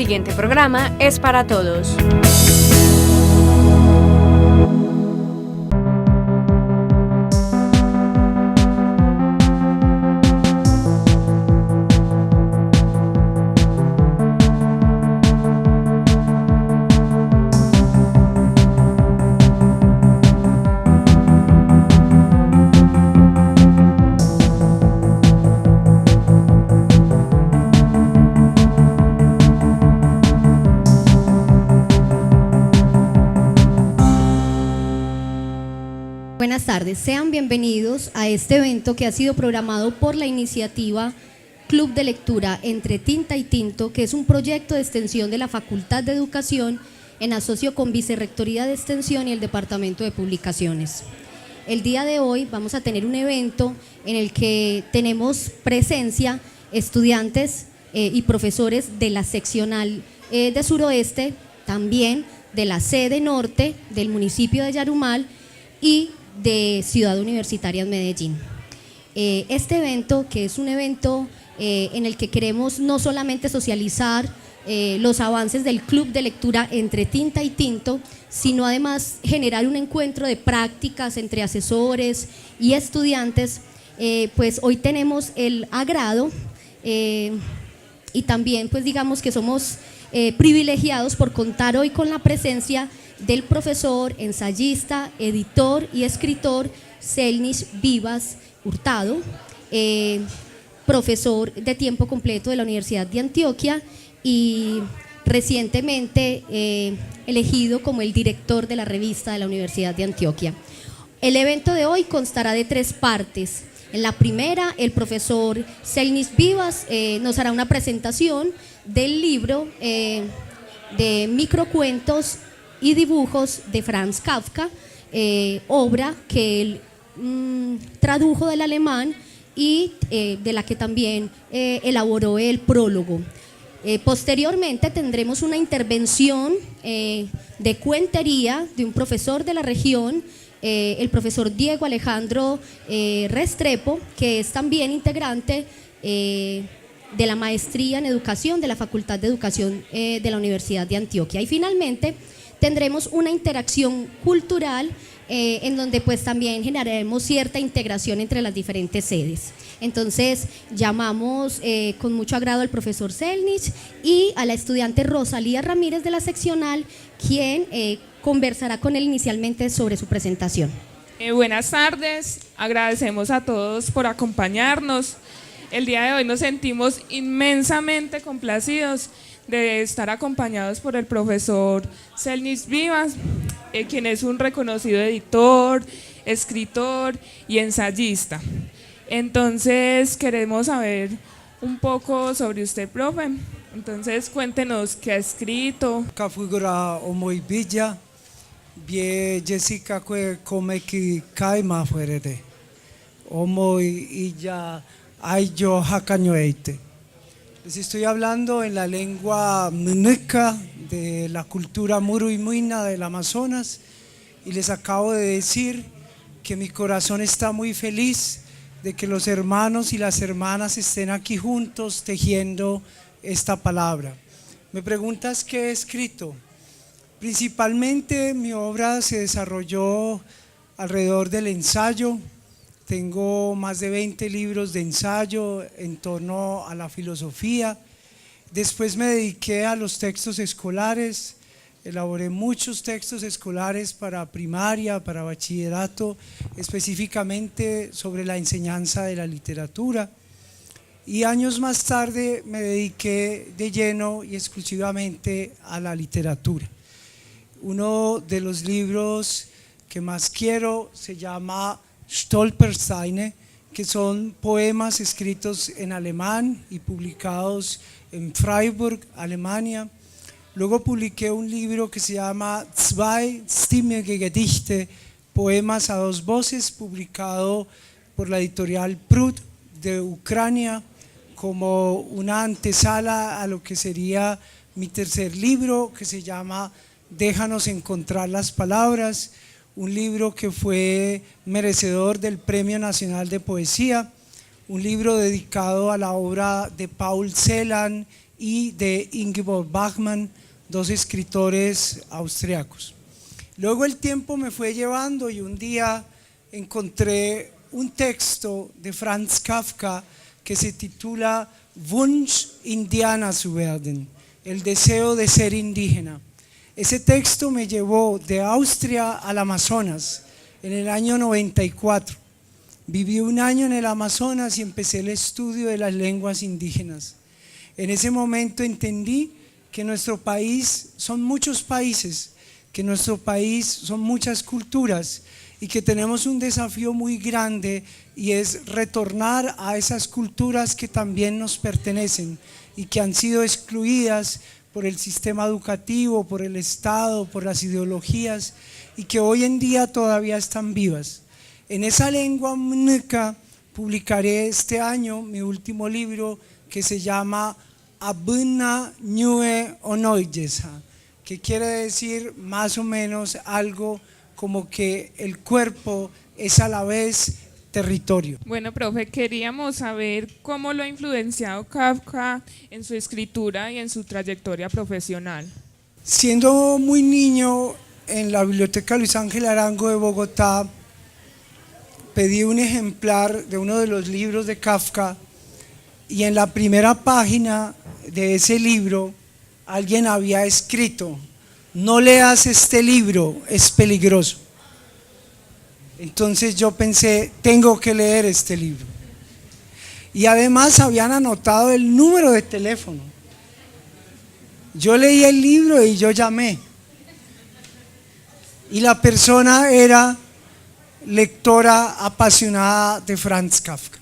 siguiente programa es para todos. Buenas tardes, sean bienvenidos a este evento que ha sido programado por la iniciativa Club de Lectura Entre Tinta y Tinto, que es un proyecto de extensión de la Facultad de Educación en asocio con Vicerrectoría de Extensión y el Departamento de Publicaciones. El día de hoy vamos a tener un evento en el que tenemos presencia estudiantes y profesores de la seccional de Suroeste, también de la sede norte del municipio de Yarumal y de Ciudad Universitaria en Medellín. Este evento, que es un evento en el que queremos no solamente socializar los avances del Club de Lectura Entre Tinta y Tinto, sino además generar un encuentro de prácticas entre asesores y estudiantes, pues hoy tenemos el agrado y también pues digamos que somos privilegiados por contar hoy con la presencia del profesor, ensayista, editor y escritor Selnis Vivas Hurtado, profesor de tiempo completo de la Universidad de Antioquia y recientemente elegido como el director de la revista de la Universidad de Antioquia. El evento de hoy constará de 3 partes. En la primera, el profesor Selnis Vivas nos hará una presentación del libro de microcuentos y dibujos de Franz Kafka, obra que él tradujo del alemán y de la que también elaboró el prólogo. Posteriormente tendremos una intervención de cuentería de un profesor de la región, el profesor Diego Alejandro Restrepo, que es también integrante de la maestría en educación de la Facultad de Educación de la Universidad de Antioquia. Y finalmente tendremos una interacción cultural en donde pues también generaremos cierta integración entre las diferentes sedes. Entonces llamamos con mucho agrado al profesor Selnis y a la estudiante Rosalía Ramírez de la seccional, quien conversará con él inicialmente sobre su presentación. Buenas tardes, agradecemos a todos por acompañarnos. El día de hoy nos sentimos inmensamente complacidos de estar acompañados por el profesor Selnis Vivas, quien es un reconocido editor, escritor y ensayista. Entonces queremos saber un poco sobre usted, profe. Entonces cuéntenos qué ha escrito. Figura muy bella, bien Jessica come que caima fuerte, muy y ya hay yo hacañoeite. Les estoy hablando en la lengua munuca de la cultura muru y muina del Amazonas y les acabo de decir que mi corazón está muy feliz de que los hermanos y las hermanas estén aquí juntos tejiendo esta palabra. Me preguntas qué he escrito. Principalmente mi obra se desarrolló alrededor del ensayo. Tengo más de 20 libros de ensayo en torno a la filosofía. Después me dediqué a los textos escolares, elaboré muchos textos escolares para primaria, para bachillerato, específicamente sobre la enseñanza de la literatura. Y años más tarde me dediqué de lleno y exclusivamente a la literatura. Uno de los libros que más quiero se llama Stolpersteine, que son poemas escritos en alemán y publicados en Freiburg, Alemania. Luego publiqué un libro que se llama Zweistimmige Gedichte, poemas a 2 voces, publicado por la editorial Prut de Ucrania, como una antesala a lo que sería mi tercer libro, que se llama Déjanos encontrar las palabras, un libro que fue merecedor del Premio Nacional de Poesía, un libro dedicado a la obra de Paul Celan y de Ingeborg Bachmann, dos escritores austriacos. Luego el tiempo me fue llevando y un día encontré un texto de Franz Kafka que se titula Wunsch, Indianer zu werden, el deseo de ser indígena. Ese texto me llevó de Austria al Amazonas en el año 94. Viví un año en el Amazonas y empecé el estudio de las lenguas indígenas. En ese momento entendí que nuestro país son muchos países, que nuestro país son muchas culturas y que tenemos un desafío muy grande y es retornar a esas culturas que también nos pertenecen y que han sido excluidas por el sistema educativo, por el Estado, por las ideologías y que hoy en día todavía están vivas. En esa lengua mnuca publicaré este año mi último libro que se llama Abuna Ñue Onoyesa, que quiere decir más o menos algo como que el cuerpo es a la vez territorio. Bueno, profe, queríamos saber cómo lo ha influenciado Kafka en su escritura y en su trayectoria profesional. Siendo muy niño, en la Biblioteca Luis Ángel Arango de Bogotá, pedí un ejemplar de uno de los libros de Kafka y en la primera página de ese libro alguien había escrito: no leas este libro, es peligroso. Entonces yo pensé, tengo que leer este libro. Y además habían anotado el número de teléfono. Yo leí el libro y yo llamé. Y la persona era lectora apasionada de Franz Kafka.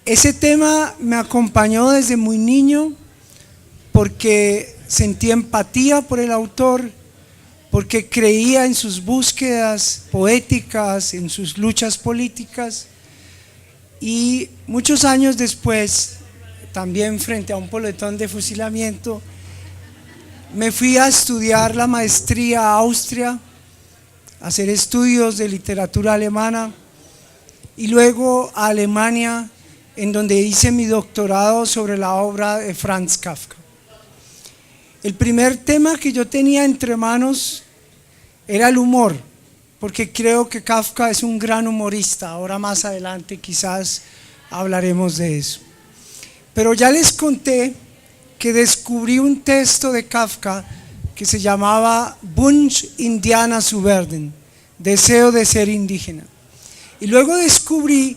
Ese tema me acompañó desde muy niño porque sentí empatía por el autor, porque creía en sus búsquedas poéticas, en sus luchas políticas, y muchos años después, también frente a un pelotón de fusilamiento, me fui a estudiar la maestría a Austria, a hacer estudios de literatura alemana, y luego a Alemania, en donde hice mi doctorado sobre la obra de Franz Kafka. El primer tema que yo tenía entre manos era el humor, porque creo que Kafka es un gran humorista. Ahora más adelante quizás hablaremos de eso. Pero ya les conté que descubrí un texto de Kafka que se llamaba Wunsch, Indianer zu werden, deseo de ser indígena. Y luego descubrí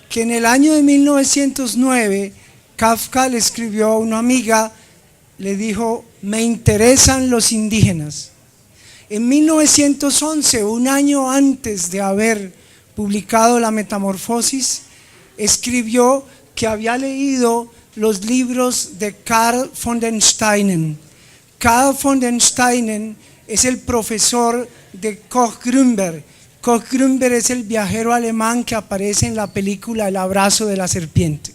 que en el año de 1909 Kafka le escribió a una amiga, le dijo: me interesan los indígenas. En 1911, un año antes de haber publicado La Metamorfosis, escribió que había leído los libros de Karl von den Steinen. Karl von den Steinen es el profesor de Koch-Grünberg. Koch-Grünberg es el viajero alemán que aparece en la película El abrazo de la serpiente.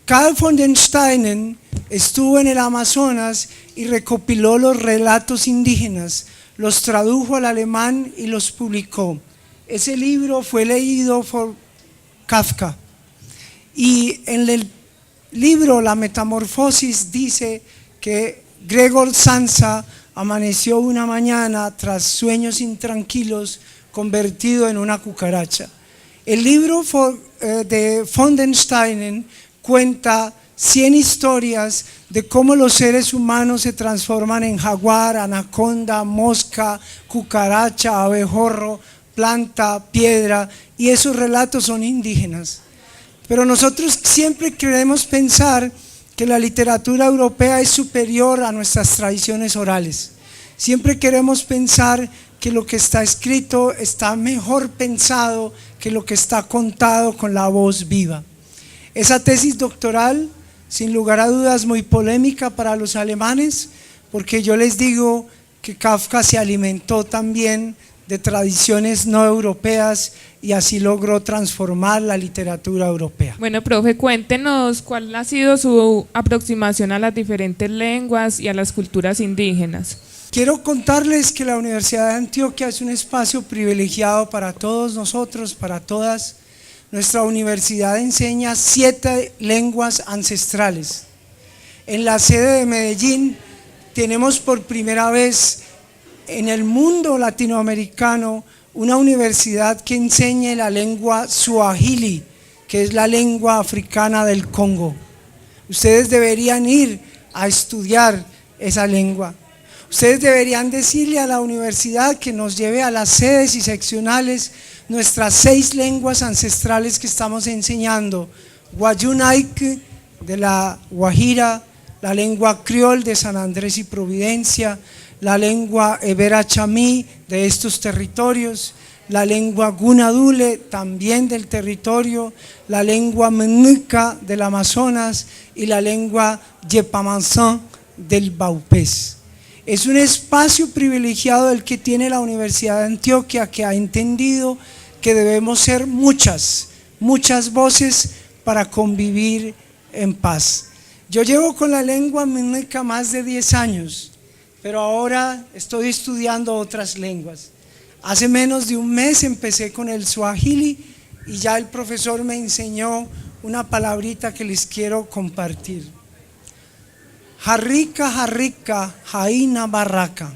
Karl von den Steinen estuvo en el Amazonas y recopiló los relatos indígenas, los tradujo al alemán y los publicó. Ese libro fue leído por Kafka. Y en el libro La Metamorfosis dice que Gregor Samsa amaneció una mañana tras sueños intranquilos convertido en una cucaracha. El libro de von den Steinen cuenta 100 historias de cómo los seres humanos se transforman en jaguar, anaconda, mosca, cucaracha, abejorro, planta, piedra, y esos relatos son indígenas. Pero nosotros siempre queremos pensar que la literatura europea es superior a nuestras tradiciones orales. Siempre queremos pensar que lo que está escrito está mejor pensado que lo que está contado con la voz viva. Esa tesis doctoral, sin lugar a dudas, muy polémica para los alemanes, porque yo les digo que Kafka se alimentó también de tradiciones no europeas y así logró transformar la literatura europea. Bueno, profe, cuéntenos cuál ha sido su aproximación a las diferentes lenguas y a las culturas indígenas. Quiero contarles que la Universidad de Antioquia es un espacio privilegiado para todos nosotros, para todas, nuestra universidad enseña 7 lenguas ancestrales. En la sede de Medellín tenemos por primera vez en el mundo latinoamericano una universidad que enseñe la lengua suajili, que es la lengua africana del Congo. Ustedes deberían ir a estudiar esa lengua. Ustedes deberían decirle a la universidad que nos lleve a las sedes y seccionales nuestras 6 lenguas ancestrales que estamos enseñando: Guayunaik de la Guajira, la lengua criol de San Andrés y Providencia, la lengua Ebera Chamí de estos territorios, la lengua Gunadule también del territorio, la lengua Menuca del Amazonas y la lengua Yepamanzán del Baupés. Es un espacio privilegiado el que tiene la Universidad de Antioquia, que ha entendido que debemos ser muchas voces para convivir en paz. Yo llevo con la lengua menuca más de 10 años, pero ahora estoy estudiando otras lenguas. Hace menos de un mes empecé con el suajili y ya el profesor me enseñó una palabrita que les quiero compartir. Jarrica, jarrica, jaina barraca.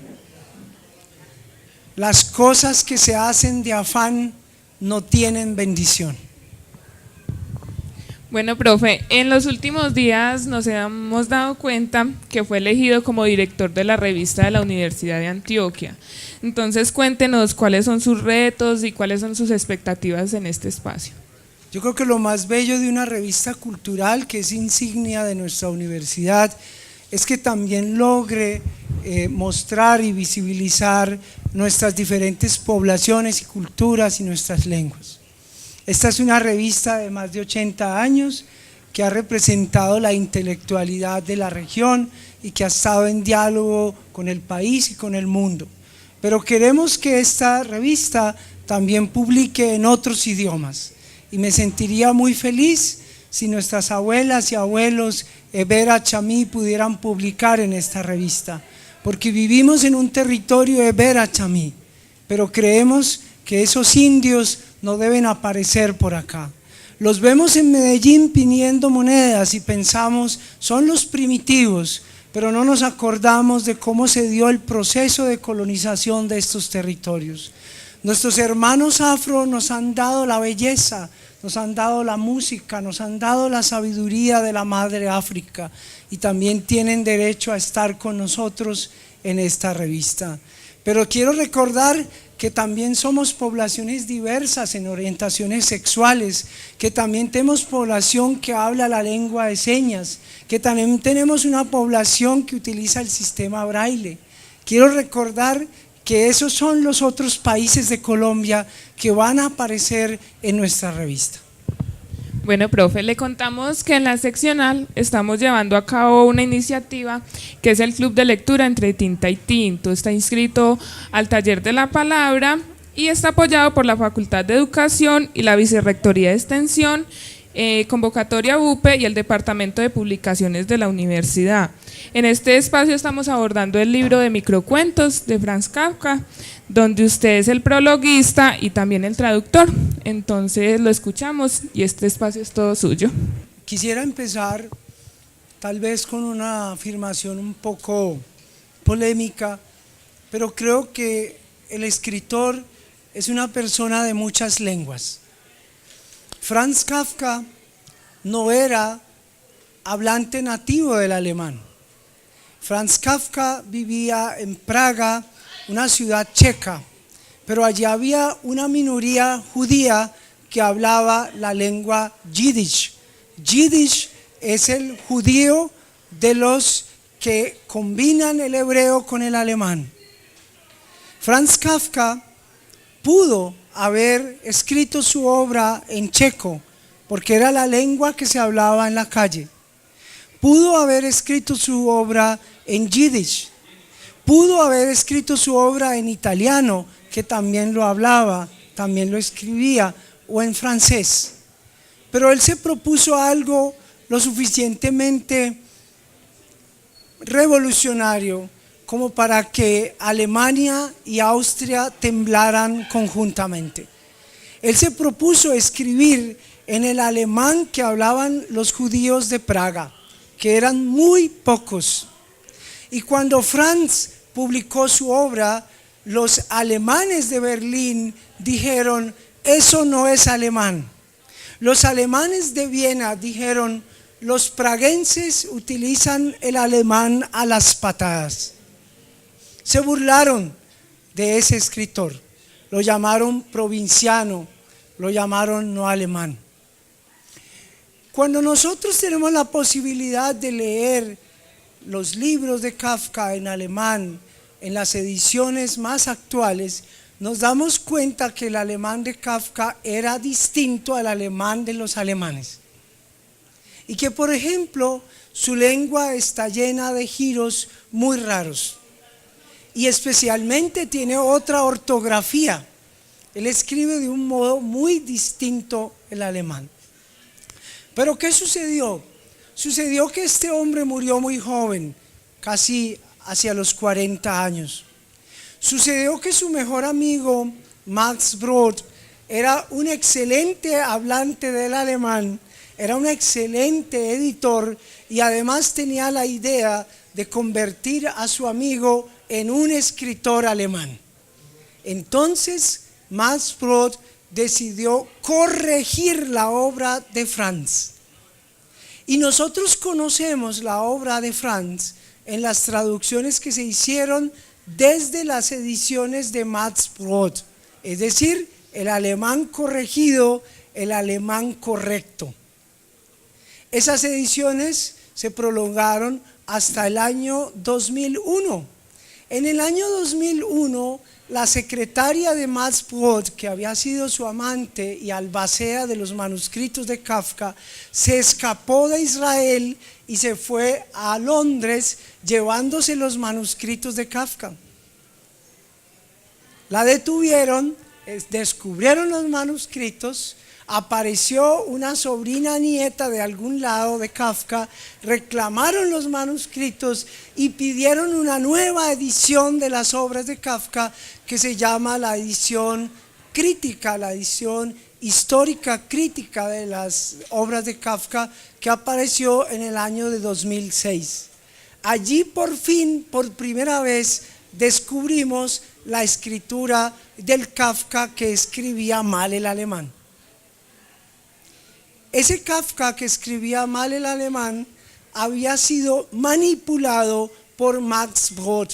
Las cosas que se hacen de afán no tienen bendición. Bueno, profe, en los últimos días nos hemos dado cuenta que fue elegido como director de la revista de la Universidad de Antioquia. Entonces, cuéntenos cuáles son sus retos y cuáles son sus expectativas en este espacio. Yo creo que lo más bello de una revista cultural, que es insignia de nuestra universidad, es que también logre mostrar y visibilizar nuestras diferentes poblaciones y culturas y nuestras lenguas. Esta es una revista de más de 80 años que ha representado la intelectualidad de la región y que ha estado en diálogo con el país y con el mundo. Pero queremos que esta revista también publique en otros idiomas y me sentiría muy feliz si nuestras abuelas y abuelos Ebera Chamí pudieran publicar en esta revista, porque vivimos en un territorio Ebera Chamí, pero creemos que esos indios no deben aparecer por acá. Los vemos en Medellín pidiendo monedas y pensamos, son los primitivos, pero no nos acordamos de cómo se dio el proceso de colonización de estos territorios. Nuestros hermanos afro nos han dado la belleza, nos han dado la música, nos han dado la sabiduría de la madre África y también tienen derecho a estar con nosotros en esta revista. Pero quiero recordar que también somos poblaciones diversas en orientaciones sexuales, que también tenemos población que habla la lengua de señas, que también tenemos una población que utiliza el sistema braille. Quiero recordar que esos son los otros países de Colombia que van a aparecer en nuestra revista. Bueno, profe, le contamos que en la seccional estamos llevando a cabo una iniciativa que es el Club de Lectura Entre Tinta y Tinto. Está inscrito al Taller de la Palabra y está apoyado por la Facultad de Educación y la Vicerrectoría de Extensión, Convocatoria UPE y el Departamento de Publicaciones de la Universidad. En este espacio estamos abordando el libro de microcuentos de Franz Kafka, donde usted es el prologuista y también el traductor. Entonces lo escuchamos y este espacio es todo suyo. Quisiera empezar tal vez con una afirmación un poco polémica, pero creo que el escritor es una persona de muchas lenguas. Franz Kafka no era hablante nativo del alemán. Franz Kafka vivía en Praga, una ciudad checa, pero allí había una minoría judía que hablaba la lengua yiddish. Yiddish es el judío de los que combinan el hebreo con el alemán. Franz Kafka pudo haber escrito su obra en checo, porque era la lengua que se hablaba en la calle. Pudo haber escrito su obra en yiddish. Pudo haber escrito su obra en italiano, que también lo hablaba, también lo escribía, o en francés. Pero él se propuso algo lo suficientemente revolucionario como para que Alemania y Austria temblaran conjuntamente. Él se propuso escribir en el alemán que hablaban los judíos de Praga, que eran muy pocos. Y cuando Franz publicó su obra, los alemanes de Berlín dijeron: eso no es alemán. Los alemanes de Viena dijeron: los praguenses utilizan el alemán a las patadas. Se burlaron de ese escritor, lo llamaron provinciano, lo llamaron no alemán. Cuando nosotros tenemos la posibilidad de leer los libros de Kafka en alemán, en las ediciones más actuales, nos damos cuenta que el alemán de Kafka era distinto al alemán de los alemanes. Y que, por ejemplo, su lengua está llena de giros muy raros. Y especialmente tiene otra ortografía. Él escribe de un modo muy distinto el alemán. Pero ¿qué sucedió? Sucedió que este hombre murió muy joven, casi hacia los 40 años. Sucedió que su mejor amigo, Max Brod, era un excelente hablante del alemán, era un excelente editor y además tenía la idea de convertir a su amigo en un escritor alemán. Entonces Max Brod decidió corregir la obra de Franz. Y nosotros conocemos la obra de Franz en las traducciones que se hicieron desde las ediciones de Max Brod, es decir, el alemán corregido, el alemán correcto. Esas ediciones se prolongaron hasta el año 2001. En el año 2001, la secretaria de Max Brod, que había sido su amante y albacea de los manuscritos de Kafka, se escapó de Israel y se fue a Londres llevándose los manuscritos de Kafka. La detuvieron, descubrieron los manuscritos, apareció una sobrina nieta de algún lado de Kafka, reclamaron los manuscritos y pidieron una nueva edición de las obras de Kafka que se llama la edición crítica, la edición histórica crítica de las obras de Kafka, que apareció en el año de 2006. Allí por fin, por primera vez, descubrimos la escritura del Kafka que escribía mal el alemán. Ese Kafka que escribía mal el alemán había sido manipulado por Max Brod.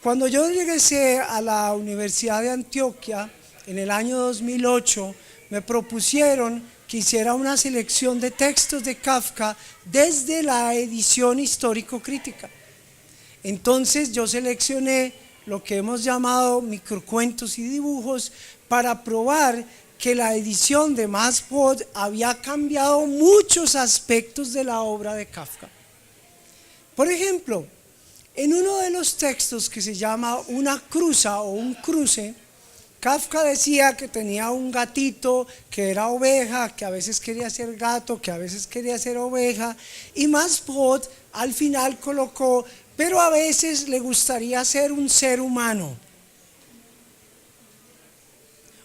Cuando yo regresé a la Universidad de Antioquia en el año 2008, me propusieron que hiciera una selección de textos de Kafka desde la edición histórico-crítica. Entonces yo seleccioné lo que hemos llamado microcuentos y dibujos para probar que la edición de Max Brod había cambiado muchos aspectos de la obra de Kafka. Por ejemplo, en uno de los textos que se llama una cruza o un cruce, Kafka decía que tenía un gatito que era oveja, que a veces quería ser gato, que a veces quería ser oveja, y Max Brod al final colocó, pero a veces le gustaría ser un ser humano.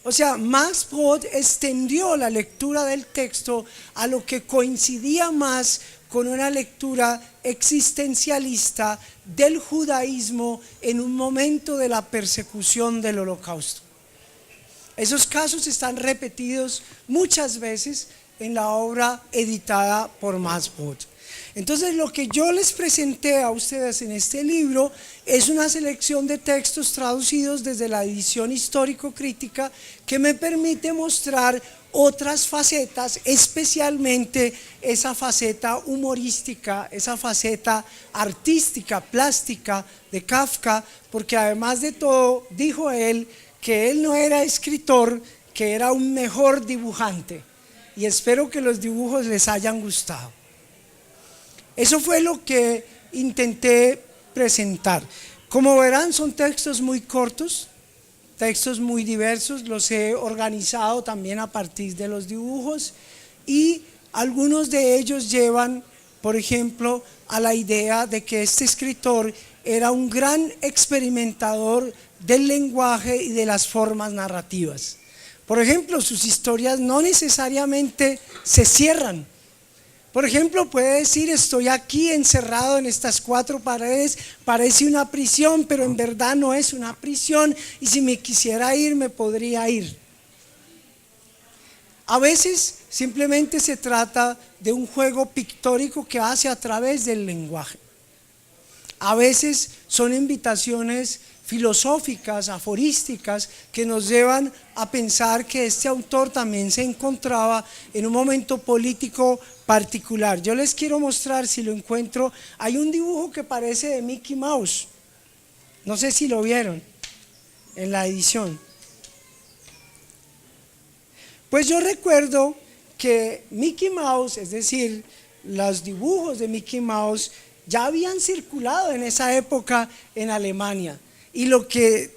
O sea, Max Brod extendió la lectura del texto a lo que coincidía más con una lectura existencialista del judaísmo en un momento de la persecución del Holocausto. Esos casos están repetidos muchas veces en la obra editada por Max Brod. Entonces, lo que yo les presenté a ustedes en este libro es una selección de textos traducidos desde la edición histórico-crítica que me permite mostrar otras facetas, especialmente esa faceta humorística, esa faceta artística, plástica de Kafka, porque además de todo, dijo él que él no era escritor, que era un mejor dibujante, y espero que los dibujos les hayan gustado. Eso fue lo que intenté presentar. Como verán, son textos muy cortos, textos muy diversos, los he organizado también a partir de los dibujos y algunos de ellos llevan, por ejemplo, a la idea de que este escritor era un gran experimentador del lenguaje y de las formas narrativas. Por ejemplo, sus historias no necesariamente se cierran. Por ejemplo, puede decir: estoy aquí encerrado en estas 4 paredes, parece una prisión, pero en verdad no es una prisión, y si me quisiera ir, me podría ir. A veces simplemente se trata de un juego pictórico que hace a través del lenguaje. A veces son invitaciones filosóficas, aforísticas, que nos llevan a pensar que este autor también se encontraba en un momento político particular. Yo les quiero mostrar, si lo encuentro, hay un dibujo que parece de Mickey Mouse. No sé si lo vieron en la edición. Pues yo recuerdo que Mickey Mouse, es decir, los dibujos de Mickey Mouse, ya habían circulado en esa época en Alemania, y lo que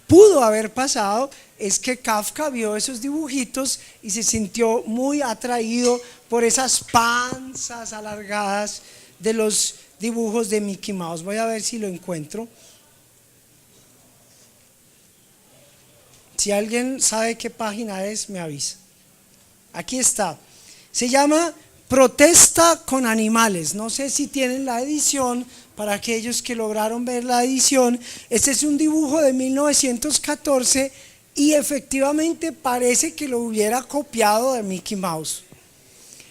pudo haber pasado es que Kafka vio esos dibujitos y se sintió muy atraído por esas panzas alargadas de los dibujos de Mickey Mouse. Voy a ver si lo encuentro. Si alguien sabe qué página es, me avisa. Aquí está. Se llama Protesta con animales. No sé si tienen la edición. Para aquellos que lograron ver la edición, este es un dibujo de 1914 y efectivamente parece que lo hubiera copiado de Mickey Mouse.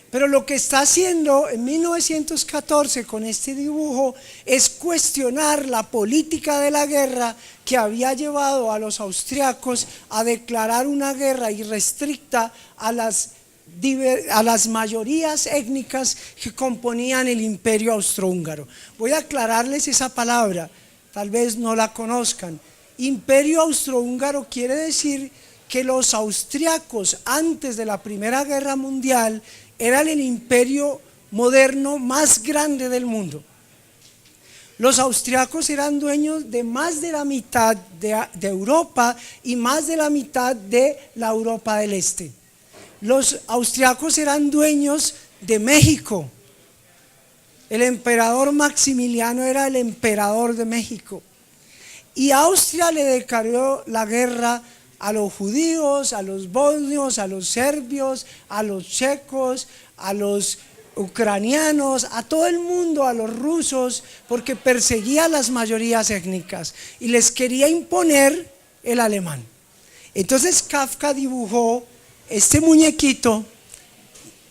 Pero lo que está haciendo en 1914 con este dibujo es cuestionar la política de la guerra que había llevado a los austriacos a declarar una guerra irrestricta a las mayorías étnicas que componían el imperio austrohúngaro. Voy a aclararles esa palabra, tal vez no la conozcan. Imperio austrohúngaro quiere decir que los austriacos antes de la Primera Guerra Mundial eran el imperio moderno más grande del mundo. Los austriacos eran dueños de más de la mitad de Europa y más de la mitad de la Europa del Este. Los austriacos eran dueños de México. El emperador Maximiliano era el emperador de México. Y Austria le declaró la guerra a los judíos, a los bosnios, a los serbios, a los checos, a los ucranianos, a todo el mundo, a los rusos, porque perseguía a las mayorías étnicas y les quería imponer el alemán. Entonces Kafka dibujó este muñequito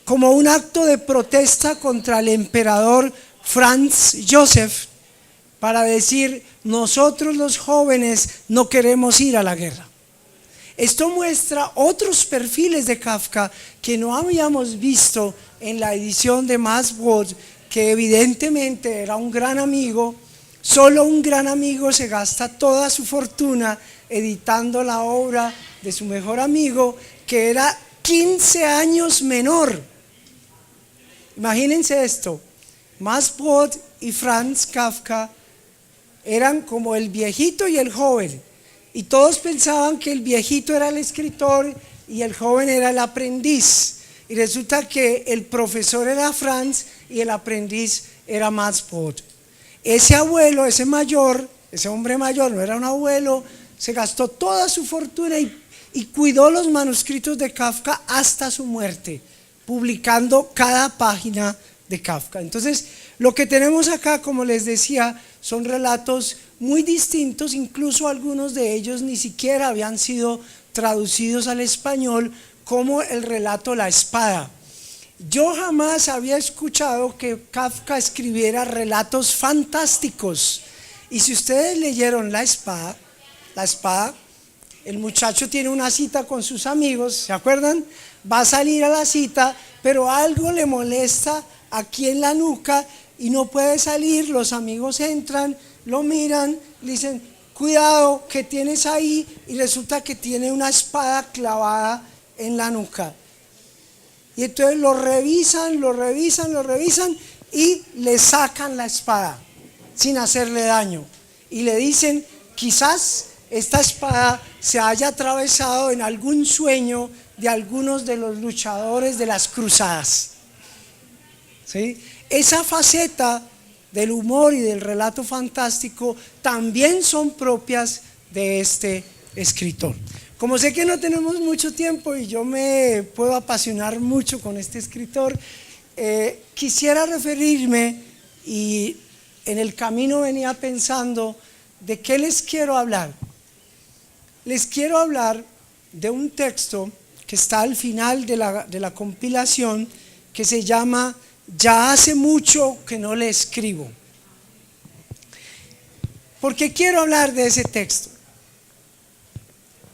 como un acto de protesta contra el emperador Franz Joseph, para decir: nosotros los jóvenes no queremos ir a la guerra. Esto muestra otros perfiles de Kafka que no habíamos visto en la edición de Max Brod, que evidentemente era un gran amigo. Solo un gran amigo se gasta toda su fortuna editando la obra de su mejor amigo, que era 15 años menor. Imagínense esto: Max Brod y Franz Kafka eran como el viejito y el joven, y todos pensaban que el viejito era el escritor y el joven era el aprendiz, y resulta que el profesor era Franz y el aprendiz era Max Brod. Ese abuelo, ese mayor, ese hombre mayor, no era un abuelo, se gastó toda su fortuna y cuidó los manuscritos de Kafka hasta su muerte, publicando cada página de Kafka. Entonces, lo que tenemos acá, como les decía, son relatos muy distintos, incluso algunos de ellos ni siquiera habían sido traducidos al español, como el relato La Espada. Yo jamás había escuchado que Kafka escribiera relatos fantásticos, y si ustedes leyeron La Espada, el muchacho tiene una cita con sus amigos, ¿se acuerdan? Va a salir a la cita, pero algo le molesta aquí en la nuca y no puede salir. Los amigos entran, lo miran, le dicen: cuidado, ¿qué tienes ahí? Y resulta que tiene una espada clavada en la nuca. Y entonces lo revisan y le sacan la espada sin hacerle daño. Y le dicen: quizás esta espada se haya atravesado en algún sueño de algunos de los luchadores de las cruzadas. ¿Sí? Esa faceta del humor y del relato fantástico también son propias de este escritor. Como sé que no tenemos mucho tiempo y yo me puedo apasionar mucho con este escritor, quisiera referirme, y en el camino venía pensando de qué les quiero hablar. Les quiero hablar de un texto que está al final de la compilación, que se llama Ya hace mucho que no le escribo. ¿Por qué quiero hablar de ese texto?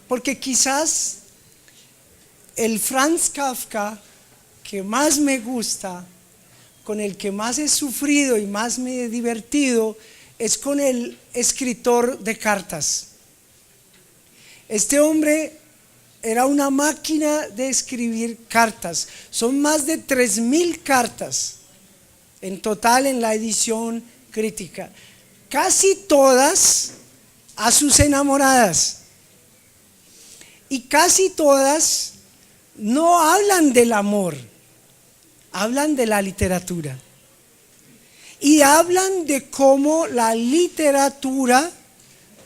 Porque quizás el Franz Kafka que más me gusta, con el que más he sufrido y más me he divertido, es con el escritor de cartas. Este hombre era una máquina de escribir cartas. Son más de 3.000 cartas en total en la edición crítica. Casi todas a sus enamoradas. Y casi todas no hablan del amor, hablan de la literatura. Y hablan de cómo la literatura,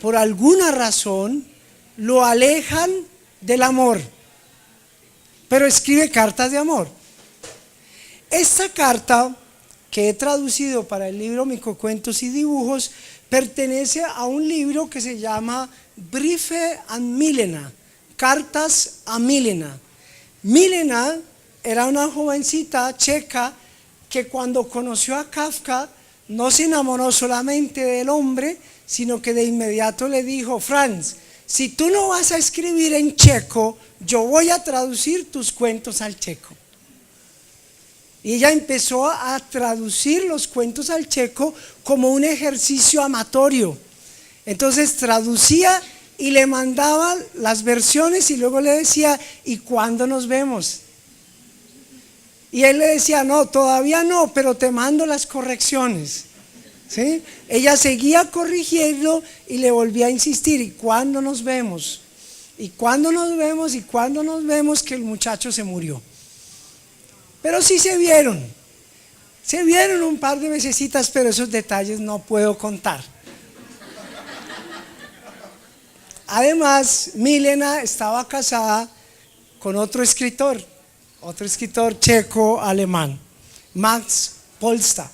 por alguna razón, lo alejan del amor. Pero escribe cartas de amor. Esta carta, que he traducido para el libro Microcuentos y Dibujos, pertenece a un libro que se llama Briefe an Milena, Cartas a Milena. Milena era una jovencita checa que cuando conoció a Kafka no se enamoró solamente del hombre, sino que de inmediato le dijo: Franz, si tú no vas a escribir en checo, yo voy a traducir tus cuentos al checo. Y ella empezó a traducir los cuentos al checo como un ejercicio amatorio. Entonces traducía y le mandaba las versiones y luego le decía: ¿y cuándo nos vemos? Y él le decía: no, todavía no, pero te mando las correcciones. ¿Sí? Ella seguía corrigiendo y le volvía a insistir: ¿y cuándo nos vemos? ¿Y cuándo nos vemos? ¿Y cuándo nos vemos? Que el muchacho se murió. Pero sí se vieron un par de vecesitas, pero esos detalles no puedo contar. Además, Milena estaba casada con otro escritor checo-alemán, Max Polsta.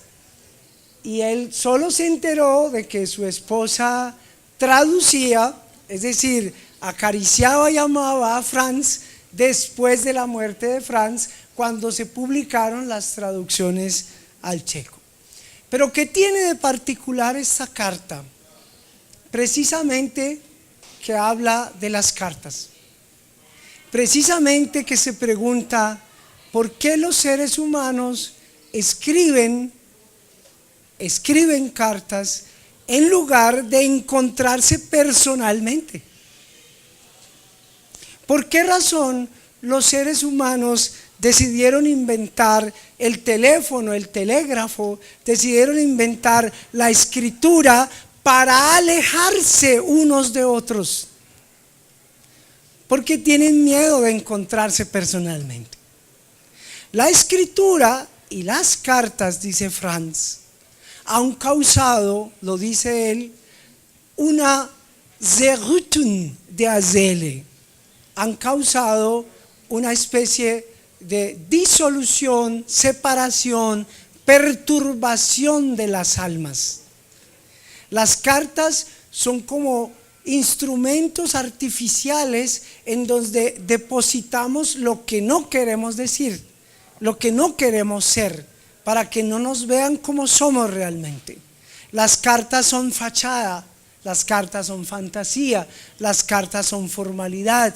Y él solo se enteró de que su esposa traducía, es decir, acariciaba y amaba a Franz después de la muerte de Franz, cuando se publicaron las traducciones al checo. Pero ¿qué tiene de particular esta carta? Precisamente que habla de las cartas. Precisamente que se pregunta por qué los seres humanos escriben cartas en lugar de encontrarse personalmente. ¿Por qué razón los seres humanos decidieron inventar el teléfono, el telégrafo, decidieron inventar la escritura para alejarse unos de otros? Porque tienen miedo de encontrarse personalmente. La escritura y las cartas, dice Franz, han causado, lo dice él, una Zerrüttung der Seele. Han causado una especie de disolución, separación, perturbación de las almas. Las cartas son como instrumentos artificiales en donde depositamos lo que no queremos decir, lo que no queremos ser, para que no nos vean como somos realmente. Las cartas son fachada, las cartas son fantasía, las cartas son formalidad.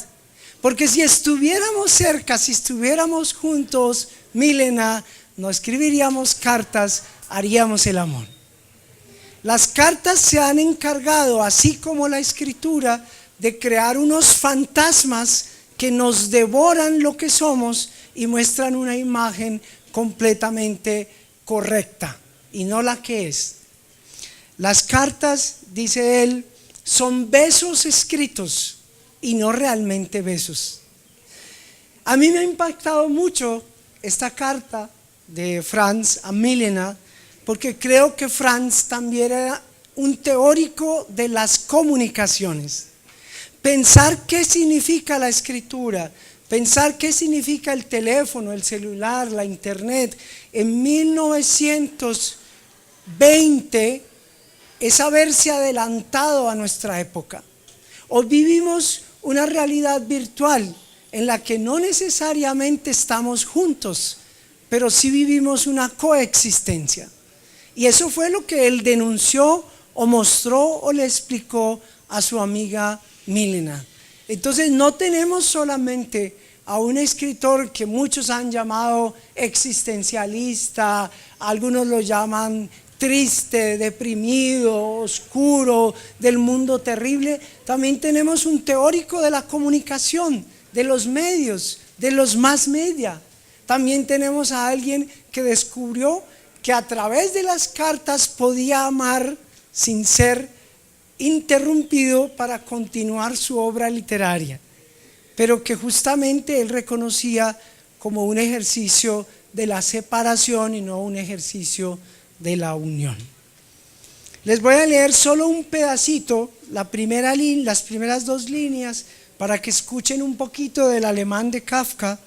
Porque si estuviéramos cerca, si estuviéramos juntos, Milena, no escribiríamos cartas, haríamos el amor. Las cartas se han encargado, así como la escritura, de crear unos fantasmas que nos devoran lo que somos y muestran una imagen completamente correcta y no la que es. Las cartas, dice él, son besos escritos y no realmente besos. A mí me ha impactado mucho esta carta de Franz a Milena, porque creo que Franz también era un teórico de las comunicaciones. pensar qué significa la escritura, pensar qué significa el teléfono, el celular, la internet. En 1920 es haberse adelantado a nuestra época. Hoy vivimos una realidad virtual en la que no necesariamente estamos juntos, pero sí vivimos una coexistencia. Y eso fue lo que él denunció o mostró o le explicó a su amiga Milena. Entonces no tenemos solamente a un escritor que muchos han llamado existencialista, algunos lo llaman triste, deprimido, oscuro, del mundo terrible. También tenemos un teórico de la comunicación, de los medios, de los mass media. También tenemos a alguien que descubrió que a través de las cartas podía amar sin ser interrumpido para continuar su obra literaria, pero que justamente él reconocía como un ejercicio de la separación y no un ejercicio de la unión. Les voy a leer solo un pedacito, las primeras dos líneas, para que escuchen un poquito del alemán de Kafka,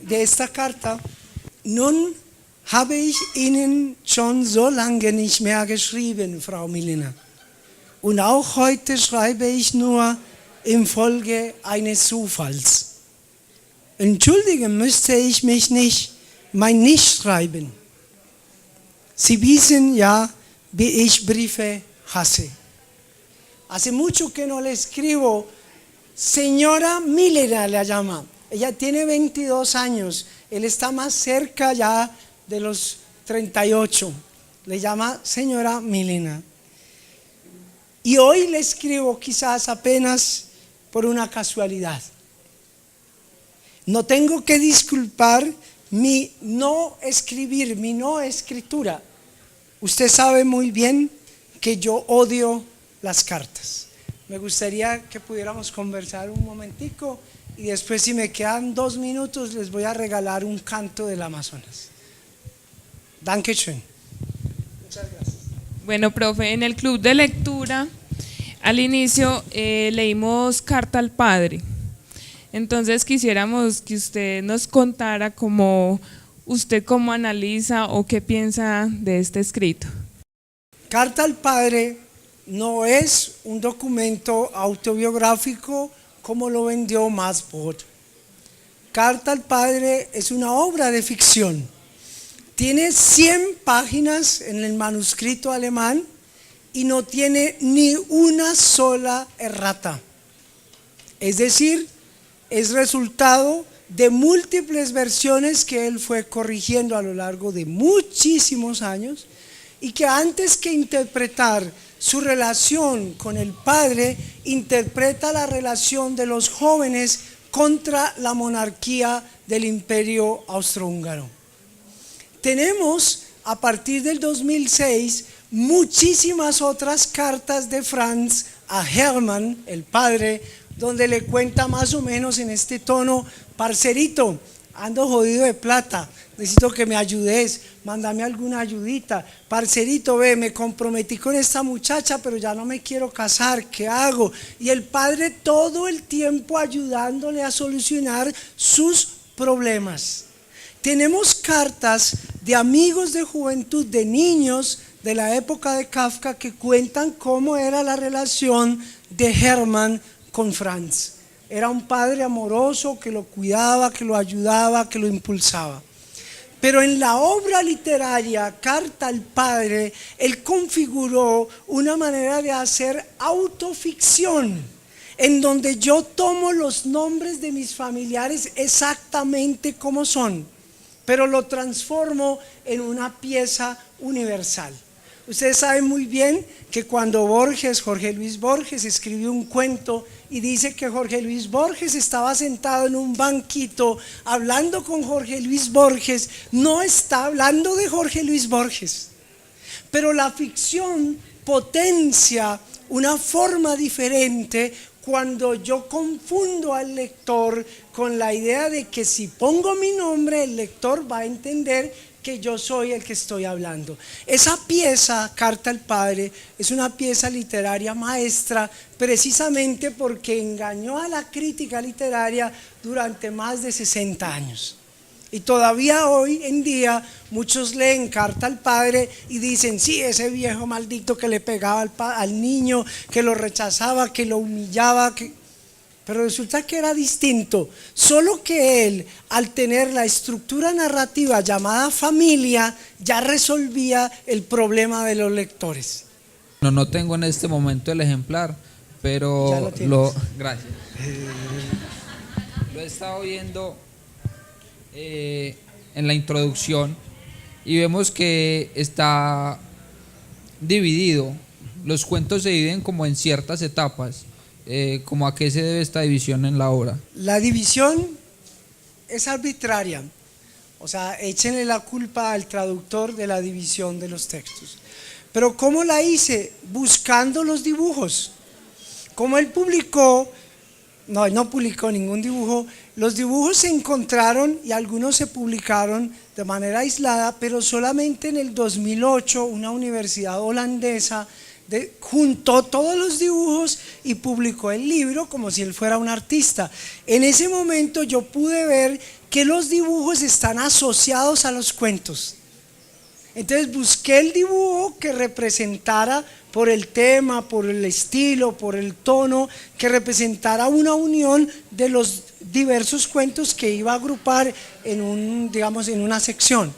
de esta carta. Nun habe ich Ihnen schon so lange nicht mehr geschrieben, Frau Milena. Und auch heute schreibe ich nur infolge eines Zufalls. Entschuldigen müsste ich mich nicht, mein Nichtschreiben. Sie wissen ja, wie ich Briefe hasse. Hace mucho que no le escribo. Señora Milena la llama. Ella tiene 22 años. Él está más cerca ya de los 38. Le llama señora Milena. Y hoy le escribo quizás apenas por una casualidad. No tengo que disculpar mi no escribir, mi no escritura. Usted sabe muy bien que yo odio las cartas. Me gustaría que pudiéramos conversar un momentico y después, si me quedan 2 minutos, les voy a regalar un canto del Amazonas. Dankeschön. Muchas gracias. Bueno, profe, en el club de lectura al inicio leímos Carta al Padre. Entonces quisiéramos que usted nos contara cómo analiza o qué piensa de este escrito. Carta al Padre no es un documento autobiográfico como lo vendió Max Brod. Carta al Padre es una obra de ficción. Tiene 100 páginas en el manuscrito alemán y no tiene ni una sola errata. Es decir, es resultado de múltiples versiones que él fue corrigiendo a lo largo de muchísimos años, y que antes que interpretar su relación con el padre, interpreta la relación de los jóvenes contra la monarquía del Imperio Austrohúngaro. Tenemos a partir del 2006 muchísimas otras cartas de Franz a Hermann, el padre, donde le cuenta más o menos en este tono: parcerito, ando jodido de plata, necesito que me ayudes, mándame alguna ayudita. Parcerito, ve, me comprometí con esta muchacha, pero ya no me quiero casar, ¿qué hago? Y el padre todo el tiempo ayudándole a solucionar sus problemas. Tenemos cartas de amigos de juventud, de niños de la época de Kafka, que cuentan cómo era la relación de Hermann con Franz. Era un padre amoroso que lo cuidaba, que lo ayudaba, que lo impulsaba. Pero en la obra literaria Carta al Padre, él configuró una manera de hacer autoficción, en donde yo tomo los nombres de mis familiares exactamente como son, pero lo transformo en una pieza universal. Ustedes saben muy bien que cuando Jorge Luis Borges escribió un cuento y dice que Jorge Luis Borges estaba sentado en un banquito hablando con Jorge Luis Borges, no está hablando de Jorge Luis Borges, pero la ficción potencia una forma diferente cuando yo confundo al lector con la idea de que si pongo mi nombre, el lector va a entender que yo soy el que estoy hablando. Esa pieza, Carta al Padre, es una pieza literaria maestra precisamente porque engañó a la crítica literaria durante más de 60 años. Y todavía hoy en día muchos leen Carta al Padre y dicen, sí, ese viejo maldito que le pegaba al niño, que lo rechazaba, que lo humillaba, pero resulta que era distinto, solo que él, al tener la estructura narrativa llamada familia, ya resolvía el problema de los lectores. No tengo en este momento el ejemplar, pero gracias. Lo he estado viendo en la introducción y vemos que está dividido. Los cuentos se dividen como en ciertas etapas. ¿Cómo a qué se debe esta división en la obra? La división es arbitraria, o sea, échenle la culpa al traductor de la división de los textos. Pero ¿cómo la hice? Buscando los dibujos. Como él publicó, no publicó ningún dibujo, los dibujos se encontraron y algunos se publicaron de manera aislada, pero solamente en el 2008 una universidad holandesa juntó todos los dibujos y publicó el libro como si él fuera un artista. En ese momento yo pude ver que los dibujos están asociados a los cuentos. Entonces busqué el dibujo que representara por el tema, por el estilo, por el tono, que representara una unión de los diversos cuentos que iba a agrupar en una sección.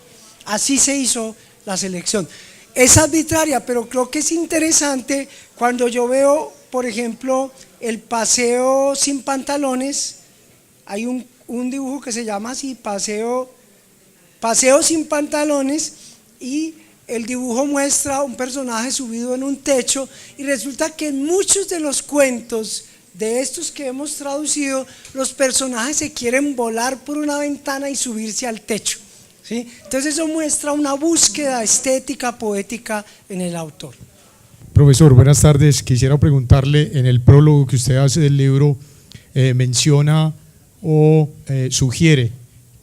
Así se hizo la selección. Es arbitraria, pero creo que es interesante cuando yo veo, por ejemplo, el paseo sin pantalones. Hay un dibujo que se llama así, paseo sin pantalones, y el dibujo muestra un personaje subido en un techo, y resulta que en muchos de los cuentos de estos que hemos traducido, los personajes se quieren volar por una ventana y subirse al techo. ¿Sí? Entonces eso muestra una búsqueda estética, poética en el autor. Profesor, buenas tardes. Quisiera preguntarle, en el prólogo que usted hace del libro, menciona o sugiere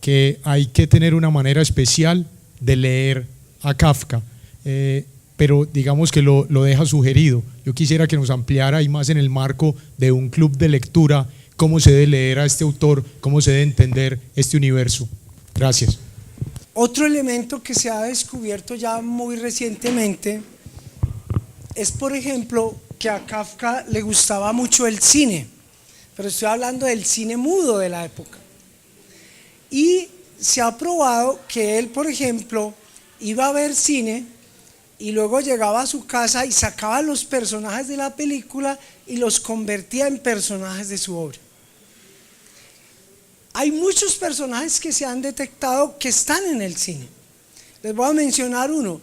que hay que tener una manera especial de leer a Kafka, pero digamos que lo deja sugerido. Yo quisiera que nos ampliara, y más en el marco de un club de lectura, cómo se debe leer a este autor, cómo se debe entender este universo. Gracias. Otro elemento que se ha descubierto ya muy recientemente es, por ejemplo, que a Kafka le gustaba mucho el cine, pero estoy hablando del cine mudo de la época. Y se ha probado que él, por ejemplo, iba a ver cine y luego llegaba a su casa y sacaba los personajes de la película y los convertía en personajes de su obra. Hay muchos personajes que se han detectado que están en el cine. Les voy a mencionar uno.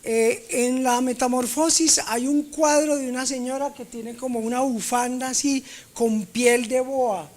En la Metamorfosis hay un cuadro de una señora que tiene como una bufanda así con piel de boa,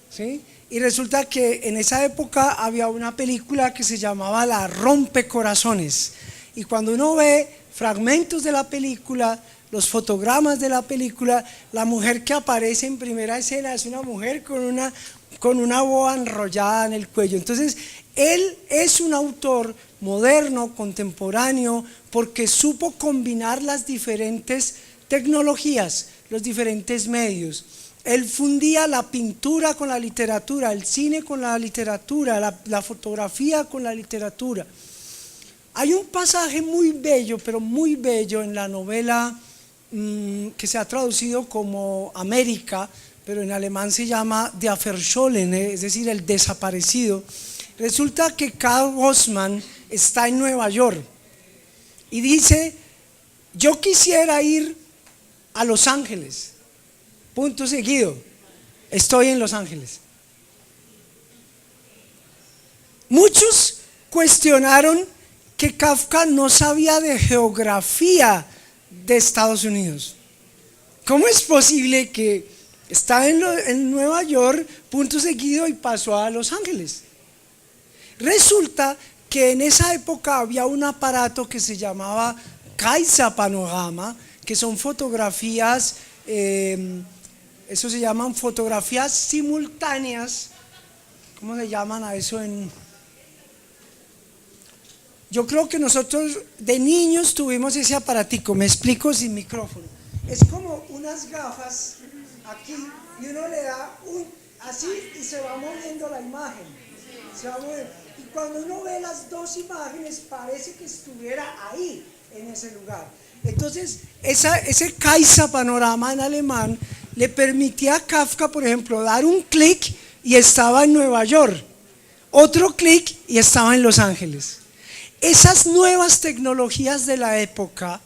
¿sí? Y resulta que en esa época había una película que se llamaba La Rompecorazones. Y cuando uno ve fragmentos de la película, los fotogramas de la película, la mujer que aparece en primera escena es una mujer con una boa enrollada en el cuello. Entonces, él es un autor moderno, contemporáneo, porque supo combinar las diferentes tecnologías, los diferentes medios. Él fundía la pintura con la literatura, el cine con la literatura, la fotografía con la literatura. Hay un pasaje muy bello, pero muy bello en la novela que se ha traducido como América, pero en alemán se llama Der Verschollene, es decir, el desaparecido. Resulta que Karl Grossman está en Nueva York y dice: yo quisiera ir a Los Ángeles, punto seguido, estoy en Los Ángeles. Muchos cuestionaron que Kafka no sabía de geografía de Estados Unidos. ¿Cómo es posible que está en Nueva York, punto seguido, y pasó a Los Ángeles? Resulta que en esa época había un aparato que se llamaba Kaiser Panorama, que son fotografías Eso se llaman fotografías simultáneas. ¿Cómo le llaman a eso en...? Yo creo que nosotros de niños tuvimos ese aparatico, me explico sin micrófono. Es como unas gafas aquí y uno le da así y se va moviendo la imagen. Se va moviendo. Y cuando uno ve las dos imágenes parece que estuviera ahí, en ese lugar. Entonces, ese Kaiser panorama en alemán le permitía a Kafka, por ejemplo, dar un clic y estaba en Nueva York, otro clic y estaba en Los Ángeles. Esas nuevas tecnologías de la época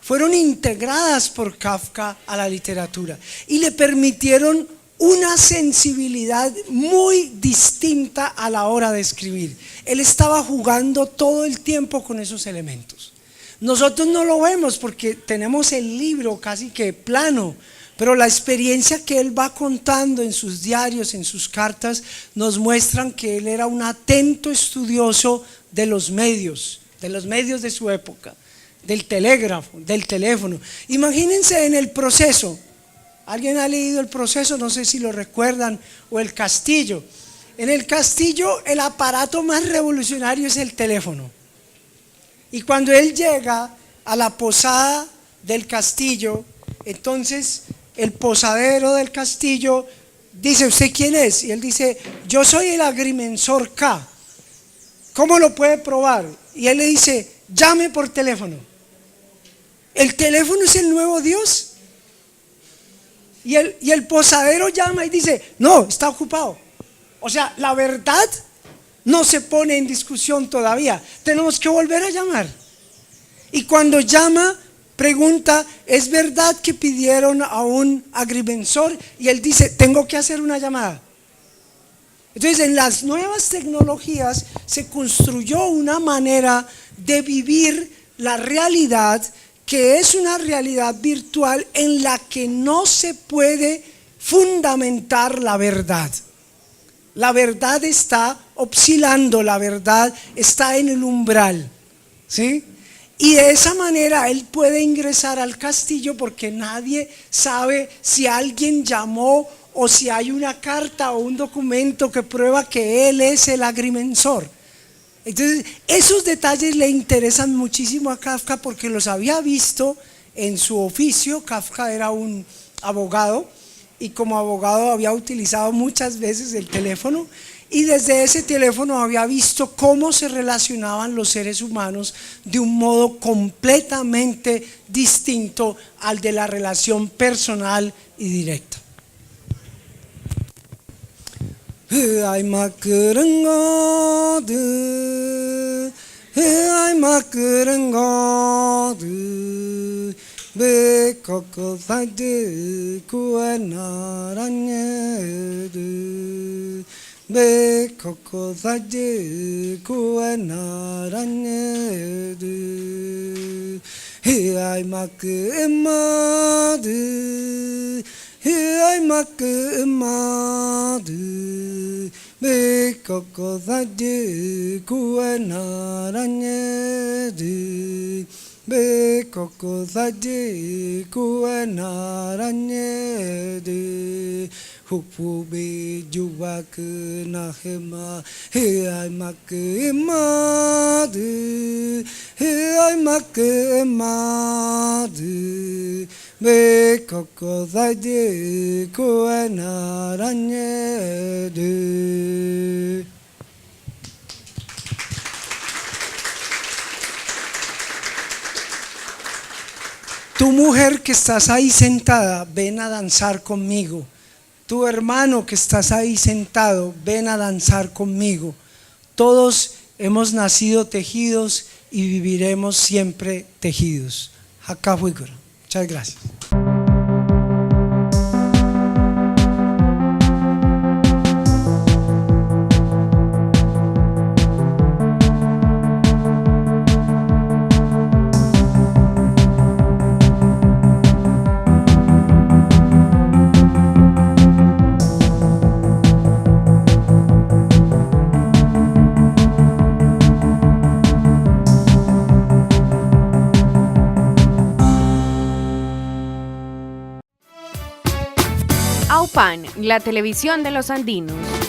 fueron integradas por Kafka a la literatura y le permitieron una sensibilidad muy distinta a la hora de escribir. Él estaba jugando todo el tiempo con esos elementos. Nosotros no lo vemos porque tenemos el libro casi que plano, pero la experiencia que él va contando en sus diarios, en sus cartas, nos muestran que él era un atento estudioso de los medios de su época, del telégrafo, del teléfono. Imagínense en el Proceso. ¿Alguien ha leído El Proceso? No sé si lo recuerdan, o El Castillo. En El Castillo el aparato más revolucionario es el teléfono. Y cuando él llega a la posada del castillo, entonces el posadero del castillo dice: ¿usted quién es? Y él dice: yo soy el agrimensor K. ¿Cómo lo puede probar? Y él le dice: llame por teléfono. ¿El teléfono es el nuevo Dios? Y el posadero llama y dice: no, está ocupado. O sea, la verdad no se pone en discusión todavía. Tenemos que volver a llamar. Y cuando llama, pregunta: ¿es verdad que pidieron a un agrimensor? Y él dice: tengo que hacer una llamada. Entonces, en las nuevas tecnologías se construyó una manera de vivir la realidad que es una realidad virtual en la que no se puede fundamentar la verdad. La verdad está oscilando, la verdad está en el umbral, ¿sí? Y de esa manera él puede ingresar al castillo porque nadie sabe si alguien llamó o si hay una carta o un documento que prueba que él es el agrimensor. Entonces, esos detalles le interesan muchísimo a Kafka porque los había visto en su oficio. Kafka era un abogado y como abogado había utilizado muchas veces el teléfono y desde ese teléfono había visto cómo se relacionaban los seres humanos de un modo completamente distinto al de la relación personal y directa. Ay makrengadu, ay makrengadu, be kokosade kuanaranyedu, be kokosade kuanaranyedu, ay makrengadu. Ay makrengadu, be kokosade kuanaranyedu, be kokosade kuanaranyedu, hupu be jubak nahema. Ay makrengadu, ay makrengadu. Be kokosade kuanaranyedu. Tu mujer que estás ahí sentada, ven a danzar conmigo. Tu hermano que estás ahí sentado, ven a danzar conmigo. Todos hemos nacido tejidos y viviremos siempre tejidos. Hakafuikura. Muchas gracias. PAN, la televisión de los andinos.